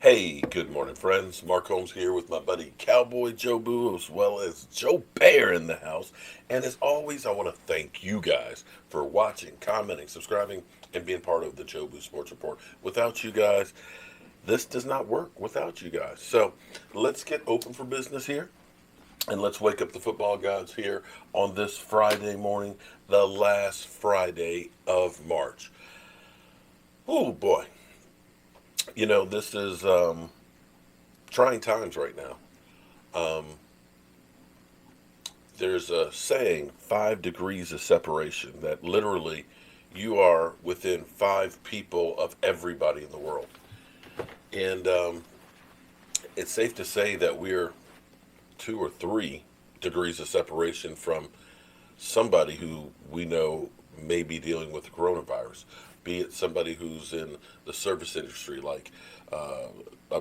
Hey, good morning, friends. Mark Holmes here with my buddy Cowboy Joe Boo, as well as Joe Bear in the house. And as always, I want to thank you guys for watching, commenting, subscribing, and being part of the Joe Boo Sports Report. Without you guys, this does not work without you guys. So let's get open for business here. And let's wake up the football gods here on this Friday morning, the last Friday of March. Oh boy. This is trying times right now. Um, there's a saying, 5 degrees of separation, that literally you are within 5 people of everybody in the world. And it's safe to say that we're 2 or 3 degrees of separation from somebody who we know may be dealing with the coronavirus, be it somebody who's in the service industry, like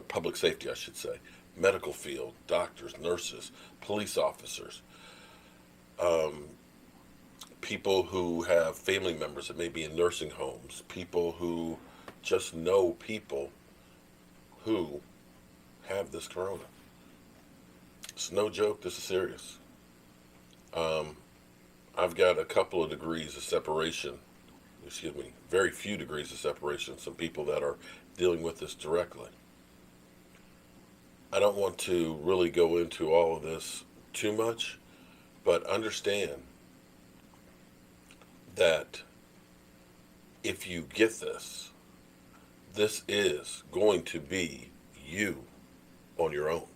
public safety, I should say, medical field, doctors, nurses, police officers, um, people who have family members that may be in nursing homes, people who just know people who have this corona. It's no joke, this is serious. Um, I've got a couple of degrees of separation, excuse me, very few degrees of separation, some people that are dealing with this directly. I don't want to really go into all of this too much, but understand that if you get this, this is going to be you on your own.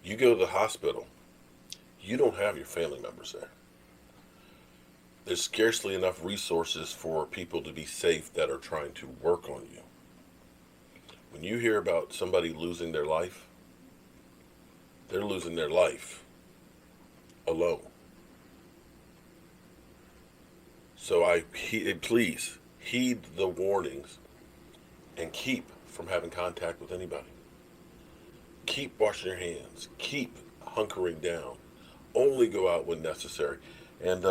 You go to the hospital, you don't have your family members there. There's scarcely enough resources for people to be safe that are trying to work on you. When you hear about somebody losing their life, they're losing their life alone. So please heed the warnings and keep from having contact with anybody. Keep washing your hands. Keep hunkering down. Only go out when necessary. And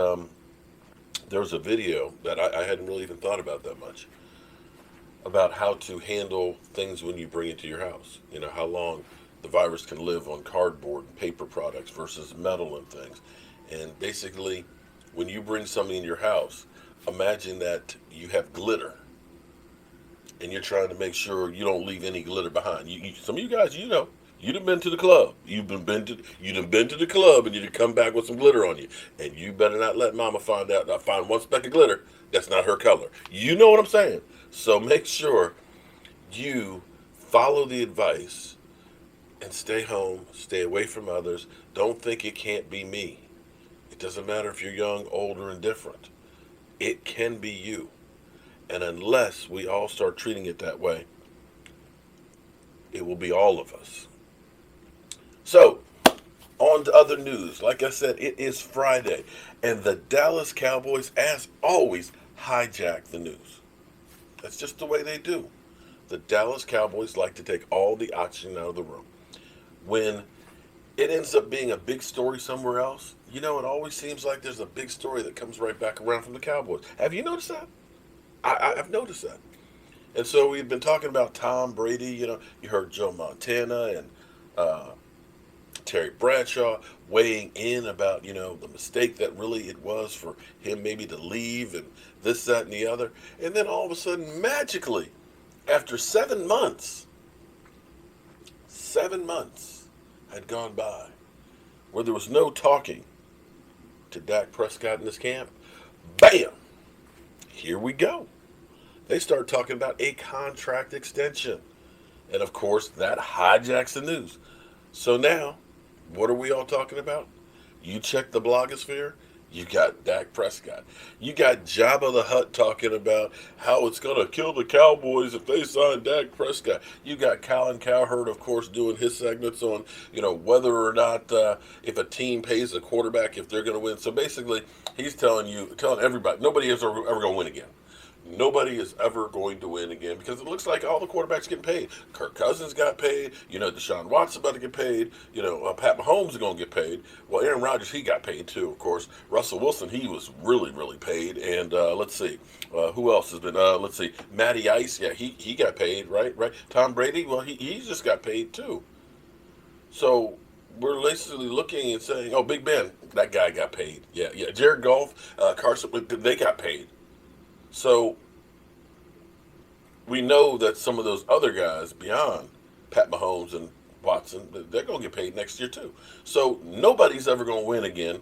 there's a video that I hadn't really even thought about that much, about how to handle things when you bring it to your house. You know, how long the virus can live on cardboard and paper products versus metal and things. And basically, when you bring something in your house, imagine that you have glitter and you're trying to make sure you don't leave any glitter behind. Some of you guys, you'd have been to the club. You'd have been to the club, and you'd have come back with some glitter on you. And you better not let Mama find out. I find one speck of glitter. That's not her color. You know what I'm saying? So make sure you follow the advice and stay home. Stay away from others. Don't think it can't be me. It doesn't matter if you're young, old, or indifferent. It can be you. And unless we all start treating it that way, it will be all of us. So, on to other news. Like I said, it is Friday, and the Dallas Cowboys, as always, hijack the news. That's just the way they do. The Dallas Cowboys like to take all the oxygen out of the room. When it ends up being a big story somewhere else, it always seems like there's a big story that comes right back around from the Cowboys. Have you noticed that? I've noticed that. And so we've been talking about Tom Brady. You heard Joe Montana and uh, Terry Bradshaw weighing in about, the mistake that really it was for him maybe to leave and this, that, and the other. And then all of a sudden, magically, after 7 months, 7 months had gone by where there was no talking to Dak Prescott in this camp. Bam! Here we go. They start talking about a contract extension. And of course, that hijacks the news. So now, what are we all talking about? You check the blogosphere, you got Dak Prescott. You got Jabba the Hutt talking about how it's going to kill the Cowboys if they sign Dak Prescott. You got Colin Cowherd, of course, doing his segments on, whether or not if a team pays a quarterback if they're going to win. So basically, he's telling everybody, nobody is ever going to win again. Nobody is ever going to win again because it looks like all the quarterbacks getting paid. Kirk Cousins got paid. Deshaun Watson's about to get paid. Pat Mahomes is going to get paid. Well, Aaron Rodgers, he got paid too, of course. Russell Wilson, he was really, really paid. And let's see, who else has been? Let's see, Matty Ice, yeah, he got paid, right? Tom Brady, well, he just got paid too. So we're basically looking and saying, oh, Big Ben, that guy got paid. Yeah. Jared Goff, Carson, they got paid. So we know that some of those other guys beyond Pat Mahomes and Watson, they're going to get paid next year too. So nobody's ever going to win again,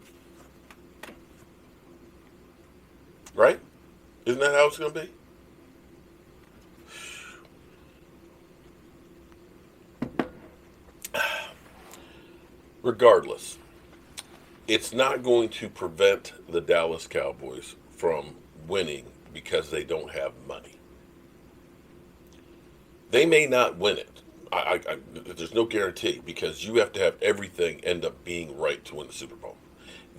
right? Isn't that how it's going to be? Regardless, it's not going to prevent the Dallas Cowboys from winning because they don't have money. They may not win it. There's no guarantee because you have to have everything end up being right to win the Super Bowl.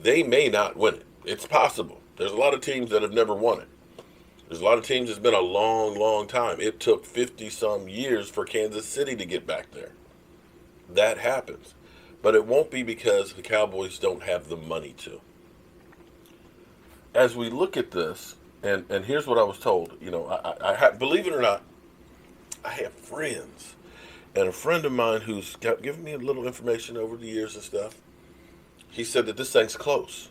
They may not win it. It's possible. There's a lot of teams that have never won it. There's a lot of teams that's been a long, long time. It took 50 some years for Kansas City to get back there. That happens. But it won't be because the Cowboys don't have the money to. As we look at this, and here's what I was told. Believe it or not, I have friends. And a friend of mine who's given me a little information over the years and stuff, he said that this thing's close.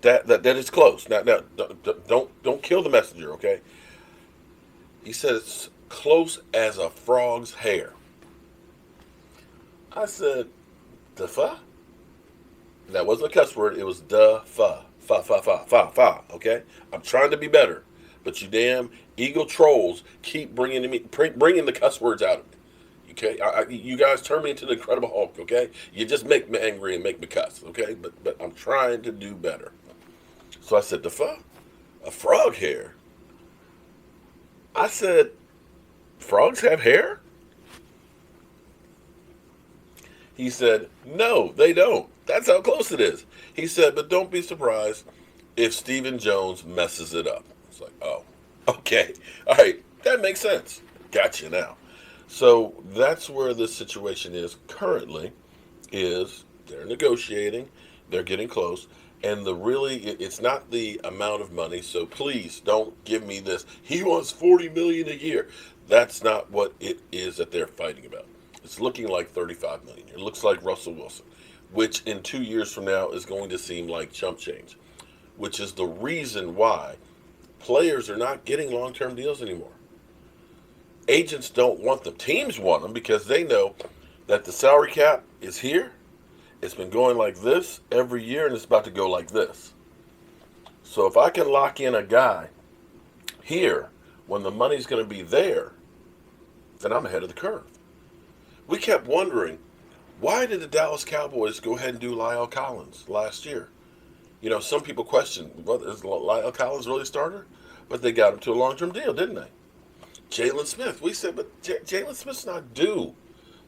That is close. Now, don't kill the messenger, okay? He said it's close as a frog's hair. I said, the fa? That wasn't a cuss word. It was the fa. Fa, okay? I'm trying to be better. But you damn eagle trolls keep bringing the cuss words out of me. Okay? You guys turn me into the Incredible Hulk, okay? You just make me angry and make me cuss, okay? But I'm trying to do better. So I said, the fa? A frog hair? I said, frogs have hair? He said, no, they don't. That's how close it is. He said, but don't be surprised if Stephen Jones messes it up. It's like, oh, okay. All right, that makes sense. Gotcha now. So that's where the situation is currently, is they're negotiating, they're getting close, and it's not the amount of money, so please don't give me this. He wants $40 million a year. That's not what it is that they're fighting about. It's looking like $35 million. It looks like Russell Wilson, which in 2 years from now is going to seem like chump change, which is the reason why players are not getting long-term deals anymore. Agents don't want them. Teams want them because they know that the salary cap is here. It's been going like this every year, and it's about to go like this. So if I can lock in a guy here when the money's going to be there, then I'm ahead of the curve. We kept wondering, why did the Dallas Cowboys go ahead and do La'el Collins last year? Some people question, well, is La'el Collins really a starter? But they got him to a long-term deal, didn't they? Jalen Smith, we said, but Jalen Smith's not due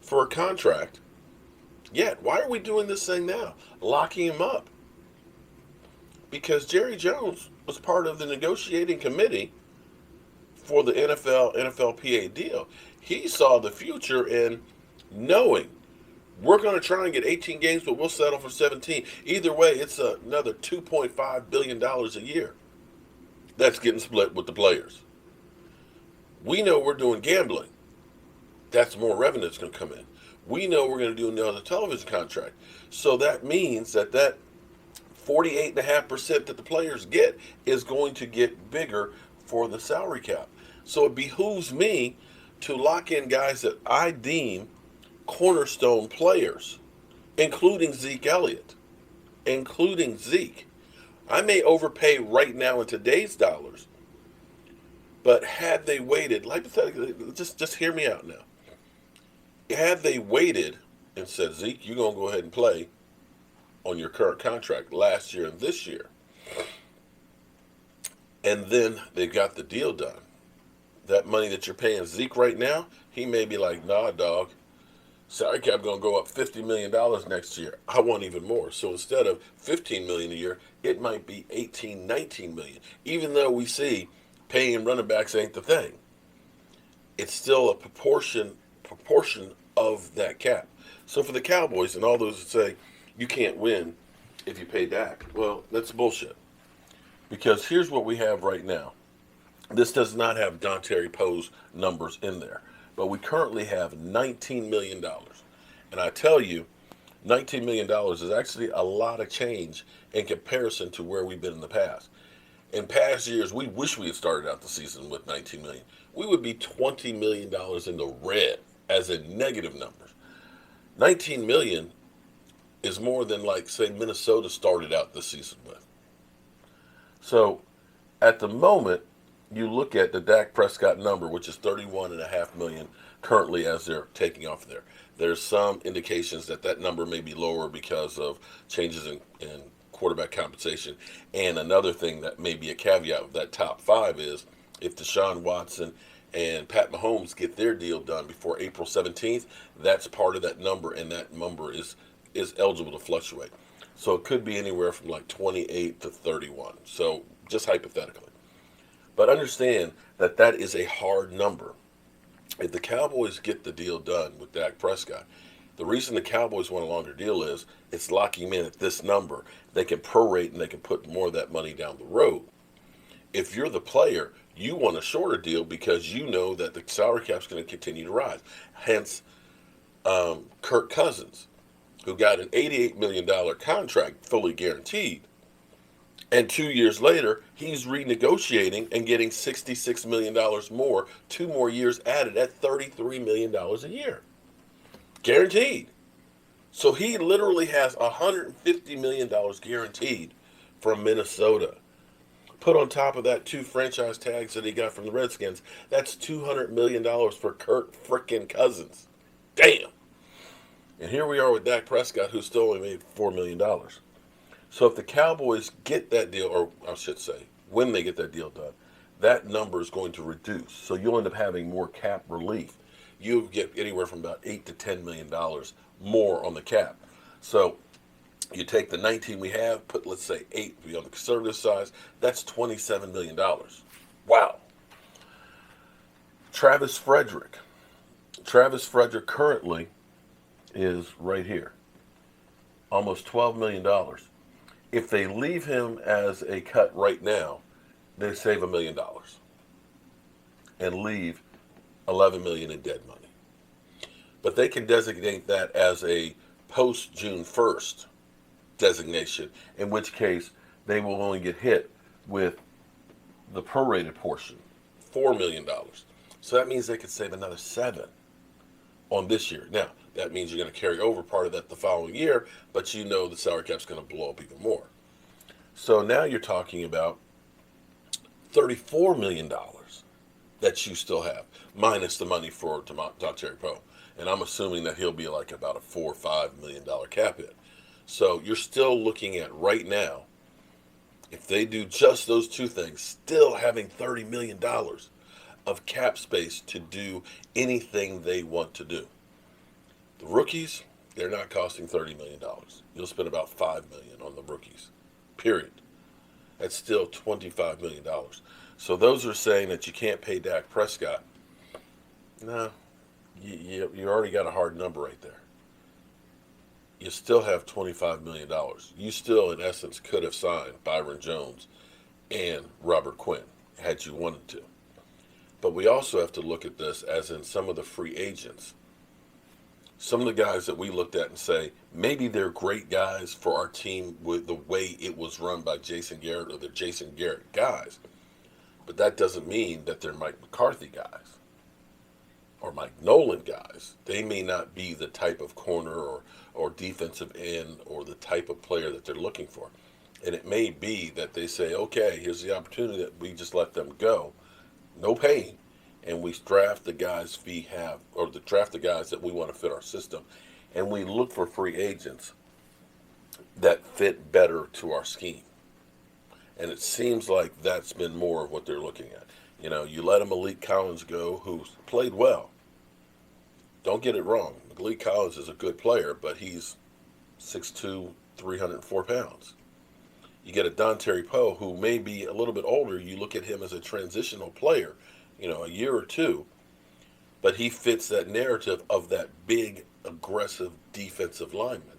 for a contract yet. Why are we doing this thing now? Locking him up. Because Jerry Jones was part of the negotiating committee for the NFLPA deal. He saw the future in knowing we're going to try and get 18 games, but we'll settle for 17. Either way, it's another $2.5 billion a year that's getting split with the players. We know we're doing gambling. That's more revenue that's going to come in. We know we're going to do another television contract. So that means that 48.5% that the players get is going to get bigger for the salary cap. So it behooves me to lock in guys that I deem cornerstone players, including Zeke Elliott, including Zeke. I may overpay right now in today's dollars, but had they waited, hypothetically, just hear me out now. Had they waited and said, Zeke, you're going to go ahead and play on your current contract last year and this year, and then they got the deal done, that money that you're paying Zeke right now, he may be like, nah, dog, salary cap going to go up $50 million next year. I want even more. So instead of $15 million a year, it might be $18, $19 million. Even though we see paying running backs ain't the thing. It's still a proportion of that cap. So for the Cowboys and all those that say you can't win if you pay Dak, well, that's bullshit. Because here's what we have right now. This does not have Dontari Poe's numbers in there, but we currently have $19 million. And I tell you, $19 million is actually a lot of change in comparison to where we've been in the past. In past years, we wish we had started out the season with $19 million. We would be $20 million in the red as in negative numbers. $19 million is more than, like, say, Minnesota started out the season with. So at the moment, you look at the Dak Prescott number, which is $31.5 million currently as they're taking off there. There's some indications that that number may be lower because of changes in quarterback compensation. And another thing that may be a caveat of that top five is if Deshaun Watson and Pat Mahomes get their deal done before April 17th, that's part of that number, and that number is eligible to fluctuate. So it could be anywhere from like 28 to 31. So just hypothetically. But understand that that is a hard number. If the Cowboys get the deal done with Dak Prescott, the reason the Cowboys want a longer deal is it's locking him in at this number. They can prorate and they can put more of that money down the road. If you're the player, you want a shorter deal because you know that the salary cap is going to continue to rise. Hence, Kirk Cousins, who got an $88 million contract fully guaranteed. And 2 years later, he's renegotiating and getting $66 million more, 2 more years added at $33 million a year. Guaranteed. So he literally has $150 million guaranteed from Minnesota. Put on top of that 2 franchise tags that he got from the Redskins, that's $200 million for Kirk frickin' Cousins. Damn. And here we are with Dak Prescott, who still only made $4 million. So if the Cowboys get that deal, or I should say, when they get that deal done, that number is going to reduce. So you'll end up having more cap relief. You get anywhere from about $8 to $10 million more on the cap. So you take the 19 we have, put, let's say, 8 to be on the conservative side, that's $27 million. Wow. Travis Frederick. Travis Frederick currently is right here. Almost $12 million. If they leave him as a cut right now, they save $1 million and leave $11 million in dead money. But they can designate that as a post June 1st designation, in which case they will only get hit with the prorated portion, $4 million. So that means they could save another $7 million on this year. Now, that means you're going to carry over part of that the following year, but you know the salary cap's going to blow up even more. So now you're talking about $34 million that you still have, minus the money for Dontari Poe. And I'm assuming that he'll be like about a $4 or $5 million cap hit. So you're still looking at right now, if they do just those 2 things, still having $30 million of cap space to do anything they want to do. The rookies, they're not costing $30 million. You'll spend about $5 million on the rookies, period. That's still $25 million. So those are saying that you can't pay Dak Prescott. No, you already got a hard number right there. You still have $25 million. You still, in essence, could have signed Byron Jones and Robert Quinn had you wanted to. But we also have to look at this as in some of the free agents. Some of the guys that we looked at and say, maybe they're great guys for our team with the way it was run by Jason Garrett or the Jason Garrett guys. But that doesn't mean that they're Mike McCarthy guys or Mike Nolan guys. They may not be the type of corner or defensive end or the type of player that they're looking for. And it may be that they say, okay, here's the opportunity that we just let them go. No pain. And we draft the guys draft the guys that we want to fit our system, and we look for free agents that fit better to our scheme. And it seems like that's been more of what they're looking at. You know, you let a Malik Collins go, who's played well. Don't get it wrong. Malik Collins is a good player, but he's 6'2", 304 pounds. You get a Don Terry Poe who may be a little bit older. You look at him as a transitional player, a year or two, but he fits that narrative of that big, aggressive defensive lineman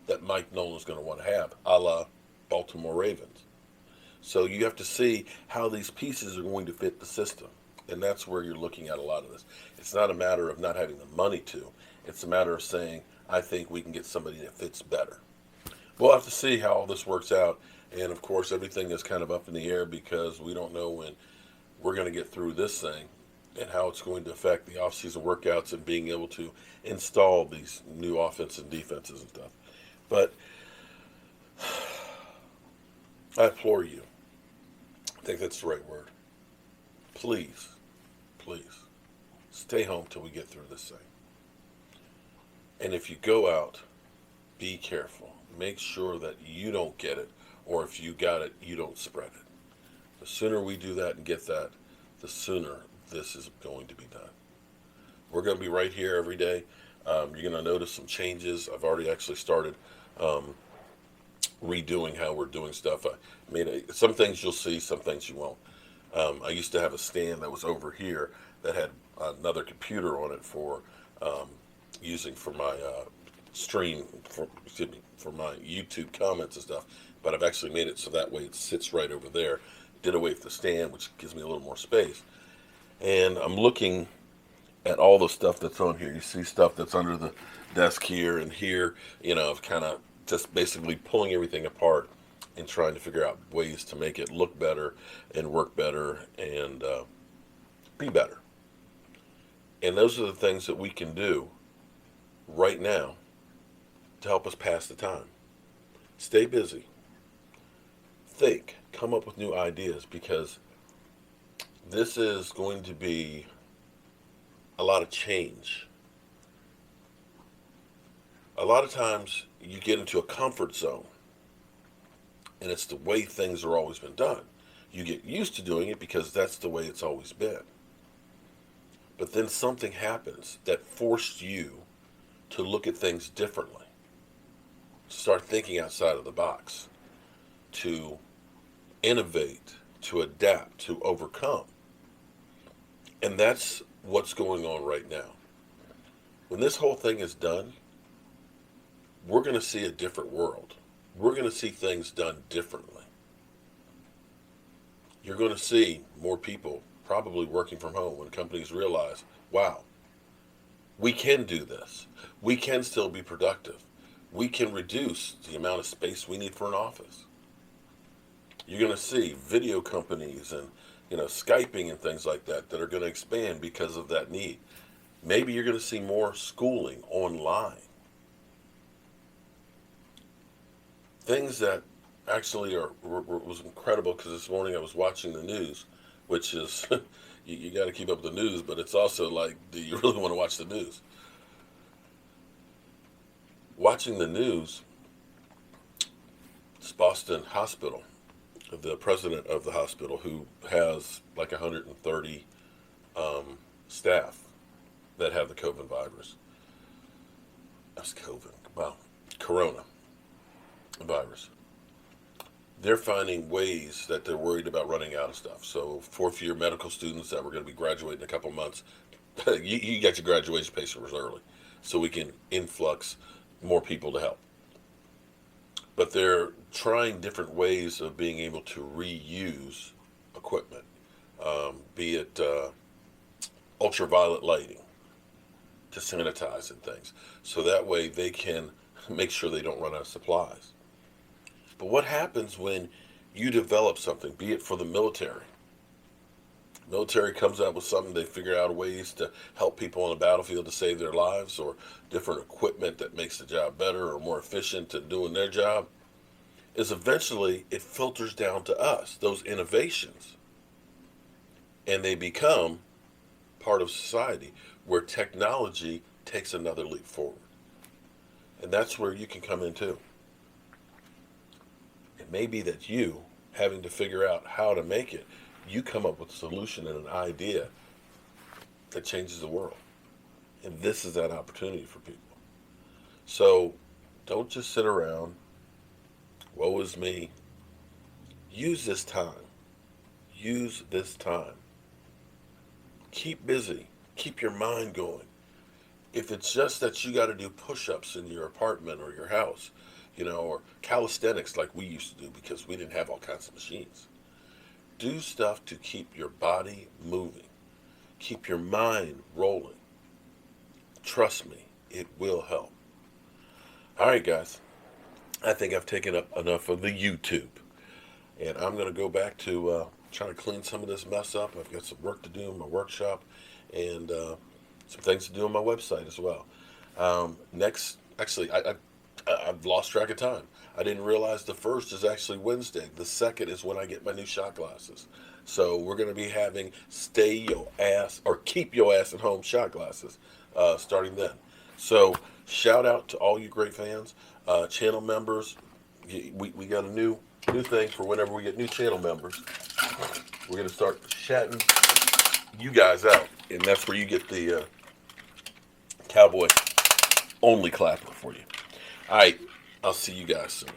that Mike Nolan's going to want to have, a la Baltimore Ravens. So you have to see how these pieces are going to fit the system. And that's where you're looking at a lot of this. It's not a matter of not having the money to. It's a matter of saying, I think we can get somebody that fits better. We'll have to see how all this works out. And, of course, everything is kind of up in the air because we don't know when we're going to get through this thing and how it's going to affect the off-season workouts and being able to install these new offense and defenses and stuff. But I implore you, I think that's the right word, please, stay home till we get through this thing. And if you go out, be careful. Make sure that you don't get it, or if you got it, you don't spread it. The sooner we do that and get that, the sooner this is going to be done. We're going to be right here every day. You're going to notice some changes. I've already actually started redoing how we're doing stuff. Some things you'll see, some things you won't. I used to have a stand that was over here that had another computer on it for using for my for my YouTube comments and stuff. But I've actually made it so that way it sits right over there. Did away with the stand, which gives me a little more space. And I'm looking at all the stuff that's on here. You see stuff that's under the desk here and here, kind of just basically pulling everything apart and trying to figure out ways to make it look better and work better and be better. And those are the things that we can do right now to help us pass the time. Stay busy. Think. Come up with new ideas, because this is going to be a lot of change. A lot of times you get into a comfort zone, and it's the way things are always been done. You get used to doing it because that's the way it's always been. But then something happens that forced you to look at things differently, to start thinking outside of the box, to innovate, to adapt, to overcome. And that's what's going on right now. When this whole thing is done, we're going to see a different world. We're going to see things done differently. You're going to see more people probably working from home when companies realize, wow, we can do this. We can still be productive. We can reduce the amount of space we need for an office. You're going to see video companies and Skyping and things like that are going to expand because of that need. Maybe you're going to see more schooling online. Things that actually was incredible, because this morning I was watching the news, which is, you got to keep up with the news, but it's also like, do you really want to watch the news? Watching the news, it's Boston Hospital, the president of the hospital, who has like 130 staff that have the COVID virus. That's COVID. Wow. Corona virus. They're finding ways that they're worried about running out of stuff. So fourth-year medical students that were going to be graduating in a couple months, you got your graduation papers early so we can influx more people to help. But they're trying different ways of being able to reuse equipment, be it ultraviolet lighting to sanitize and things. So that way they can make sure they don't run out of supplies. But what happens when you develop something, be it for the military? Military comes out with something, they figure out ways to help people on the battlefield to save their lives, or different equipment that makes the job better or more efficient at doing their job, is eventually it filters down to us, those innovations. And they become part of society where technology takes another leap forward. And that's where you can come in too. It may be that you, having to figure out how to make it, you come up with a solution and an idea that changes the world. And this is that opportunity for people. So don't just sit around, woe is me, Use this time. Use this time. Keep busy. Keep your mind going. If it's just that you got to do push-ups in your apartment or your house, or calisthenics like we used to do because we didn't have all kinds of machines. Do stuff to keep your body moving. Keep your mind rolling. Trust me, it will help. All right, guys. I think I've taken up enough of the YouTube. And I'm going to go back to trying to clean some of this mess up. I've got some work to do in my workshop and some things to do on my website as well. I've lost track of time. I didn't realize the first is actually Wednesday. The second is when I get my new shot glasses. So we're going to be having stay your ass or keep your ass at home shot glasses starting then. So shout out to all you great fans, channel members. We got a new thing for whenever we get new channel members. We're going to start chatting you guys out. And that's where you get the Cowboy only clapper for you. All right. I'll see you guys soon.